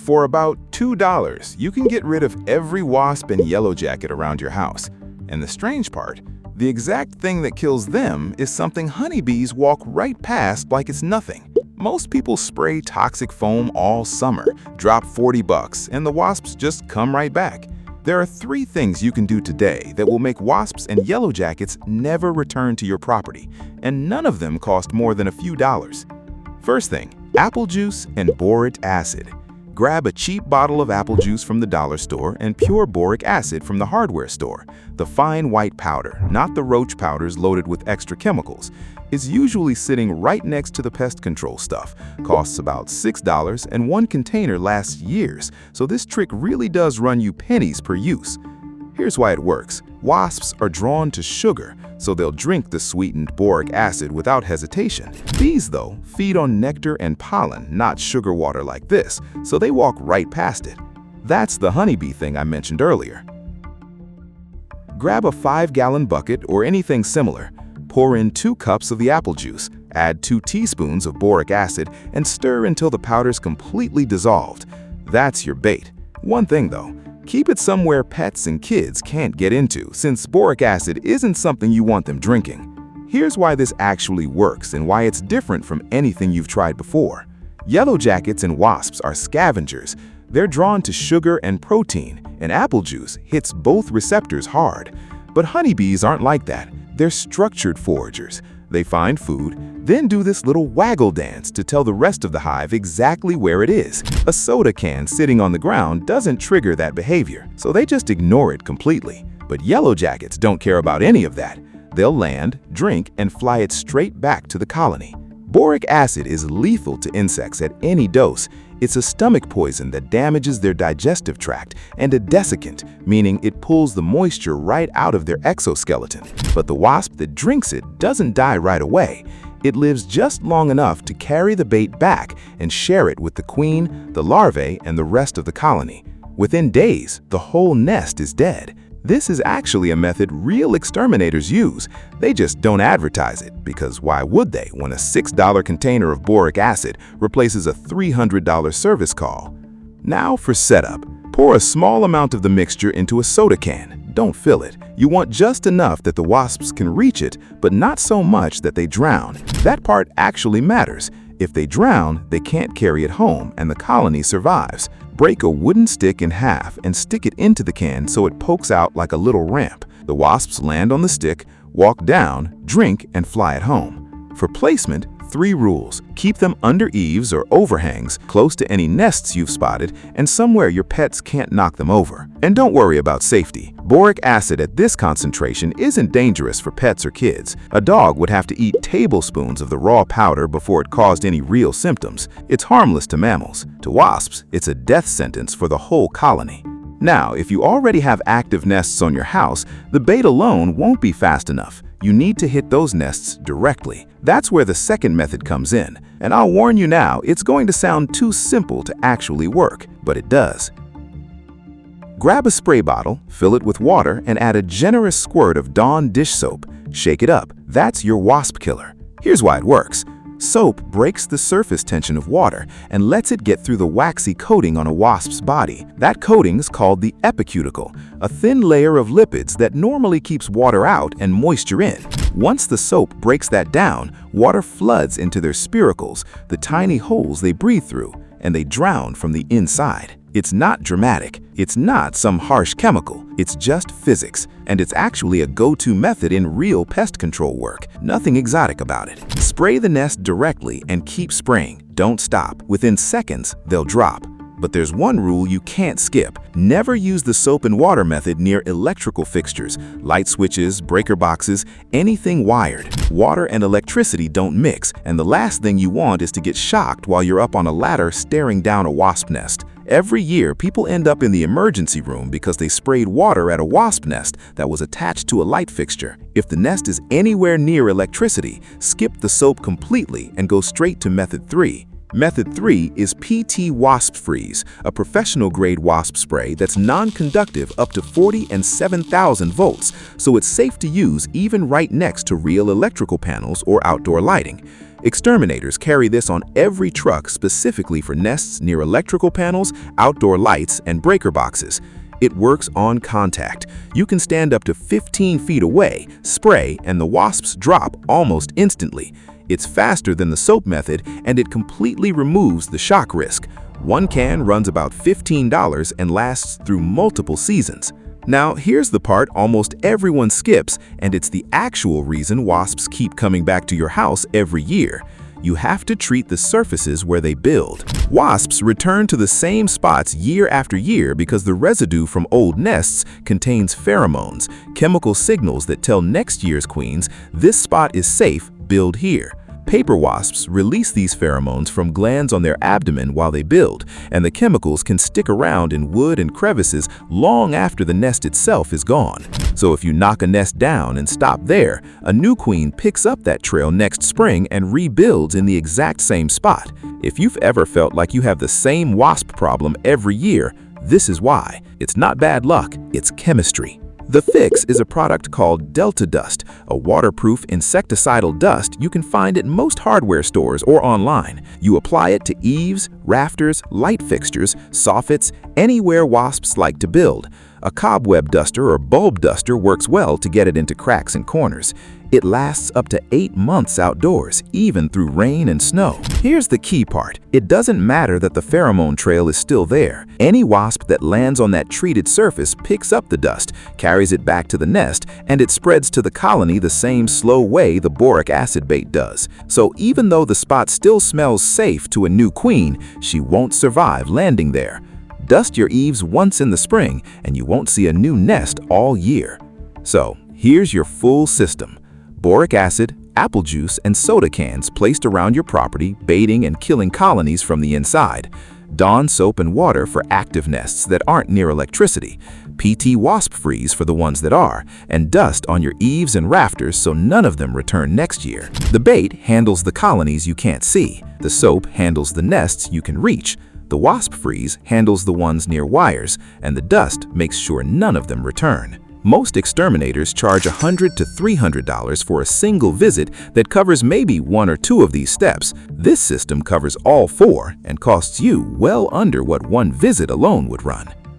For about $2, you can get rid of every wasp and yellow jacket around your house. And the strange part, the exact thing that kills them is something honeybees walk right past like it's nothing. Most people spray toxic foam all summer, drop $40, and the wasps just come right back. There are 3 things you can do today that will make wasps and yellow jackets never return to your property, and none of them cost more than a few dollars. First thing, apple juice and boric acid. Grab a cheap bottle of apple juice from the dollar store and pure boric acid from the hardware store. The fine white powder, not the roach powders loaded with extra chemicals, is usually sitting right next to the pest control stuff. Costs about $6 and one container lasts years, so this trick really does run you pennies per use. Here's why it works. Wasps are drawn to sugar, so they'll drink the sweetened boric acid without hesitation. Bees, though, feed on nectar and pollen, not sugar water like this, so they walk right past it. That's the honeybee thing I mentioned earlier. Grab a 5-gallon bucket or anything similar. Pour in 2 cups of the apple juice, add 2 teaspoons of boric acid, and stir until the powder's completely dissolved. That's your bait. One thing, though. Keep it somewhere pets and kids can't get into, since boric acid isn't something you want them drinking. Here's why this actually works and why it's different from anything you've tried before. Yellow jackets and wasps are scavengers. They're drawn to sugar and protein, and apple juice hits both receptors hard. But honeybees aren't like that. They're structured foragers. They find food, then do this little waggle dance to tell the rest of the hive exactly where it is. A soda can sitting on the ground doesn't trigger that behavior, so they just ignore it completely. But yellow jackets don't care about any of that. They'll land, drink, and fly it straight back to the colony. Boric acid is lethal to insects at any dose. It's a stomach poison that damages their digestive tract, and a desiccant, meaning it pulls the moisture right out of their exoskeleton. But the wasp that drinks it doesn't die right away. It lives just long enough to carry the bait back and share it with the queen, the larvae, and the rest of the colony. Within days, the whole nest is dead. This is actually a method real exterminators use. They just don't advertise it, because why would they when a $6 container of boric acid replaces a $300 service call? Now for setup. Pour a small amount of the mixture into a soda can. Don't fill it. You want just enough that the wasps can reach it, but not so much that they drown. That part actually matters. If they drown, they can't carry it home and the colony survives. Break a wooden stick in half and stick it into the can so it pokes out like a little ramp. The wasps land on the stick, walk down, drink, and fly it home. For placement, 3 rules. Keep them under eaves or overhangs, close to any nests you've spotted, and somewhere your pets can't knock them over. And don't worry about safety. Boric acid at this concentration isn't dangerous for pets or kids. A dog would have to eat tablespoons of the raw powder before it caused any real symptoms. It's harmless to mammals. To wasps, it's a death sentence for the whole colony. Now, if you already have active nests on your house, the bait alone won't be fast enough. You need to hit those nests directly. That's where the second method comes in. And I'll warn you now, it's going to sound too simple to actually work, but it does. Grab a spray bottle, fill it with water, and add a generous squirt of Dawn dish soap. Shake it up. That's your wasp killer. Here's why it works. Soap breaks the surface tension of water and lets it get through the waxy coating on a wasp's body. That coating's called the epicuticle, a thin layer of lipids that normally keeps water out and moisture in. Once the soap breaks that down, water floods into their spiracles, the tiny holes they breathe through, and they drown from the inside. It's not dramatic. It's not some harsh chemical. It's just physics, and it's actually a go-to method in real pest control work. Nothing exotic about it. Spray the nest directly and keep spraying. Don't stop. Within seconds, they'll drop. But there's one rule you can't skip. Never use the soap and water method near electrical fixtures, light switches, breaker boxes, anything wired. Water and electricity don't mix, and the last thing you want is to get shocked while you're up on a ladder staring down a wasp nest. Every year, people end up in the emergency room because they sprayed water at a wasp nest that was attached to a light fixture. If the nest is anywhere near electricity, skip the soap completely and go straight to method 3. Method 3 is PT Wasp Freeze, a professional-grade wasp spray that's non-conductive up to 40 and 7,000 volts, so it's safe to use even right next to real electrical panels or outdoor lighting. Exterminators carry this on every truck specifically for nests near electrical panels, outdoor lights, and breaker boxes. It works on contact. You can stand up to 15 feet away, spray, and the wasps drop almost instantly. It's faster than the soap method, and it completely removes the shock risk. One can runs about $15 and lasts through multiple seasons. Now, here's the part almost everyone skips, and it's the actual reason wasps keep coming back to your house every year. You have to treat the surfaces where they build. Wasps return to the same spots year after year because the residue from old nests contains pheromones, chemical signals that tell next year's queens, this spot is safe, build here. Paper wasps release these pheromones from glands on their abdomen while they build, and the chemicals can stick around in wood and crevices long after the nest itself is gone. So if you knock a nest down and stop there, a new queen picks up that trail next spring and rebuilds in the exact same spot. If you've ever felt like you have the same wasp problem every year, this is why. It's not bad luck, it's chemistry. The fix is a product called Delta Dust, a waterproof insecticidal dust you can find at most hardware stores or online. You apply it to eaves, rafters, light fixtures, soffits, anywhere wasps like to build. A cobweb duster or bulb duster works well to get it into cracks and corners. It lasts up to 8 months outdoors, even through rain and snow. Here's the key part. It doesn't matter that the pheromone trail is still there. Any wasp that lands on that treated surface picks up the dust, carries it back to the nest, and it spreads to the colony the same slow way the boric acid bait does. So even though the spot still smells safe to a new queen, she won't survive landing there. Dust your eaves once in the spring, and you won't see a new nest all year. So here's your full system. Boric acid, apple juice, and soda cans placed around your property, baiting and killing colonies from the inside. Dawn soap and water for active nests that aren't near electricity. PT wasp freeze for the ones that are, and dust on your eaves and rafters so none of them return next year. The bait handles the colonies you can't see. The soap handles the nests you can reach. The wasp freeze handles the ones near wires, and the dust makes sure none of them return. Most exterminators charge $100 to $300 for a single visit that covers maybe 1 or 2 of these steps. This system covers all 4 and costs you well under what one visit alone would run.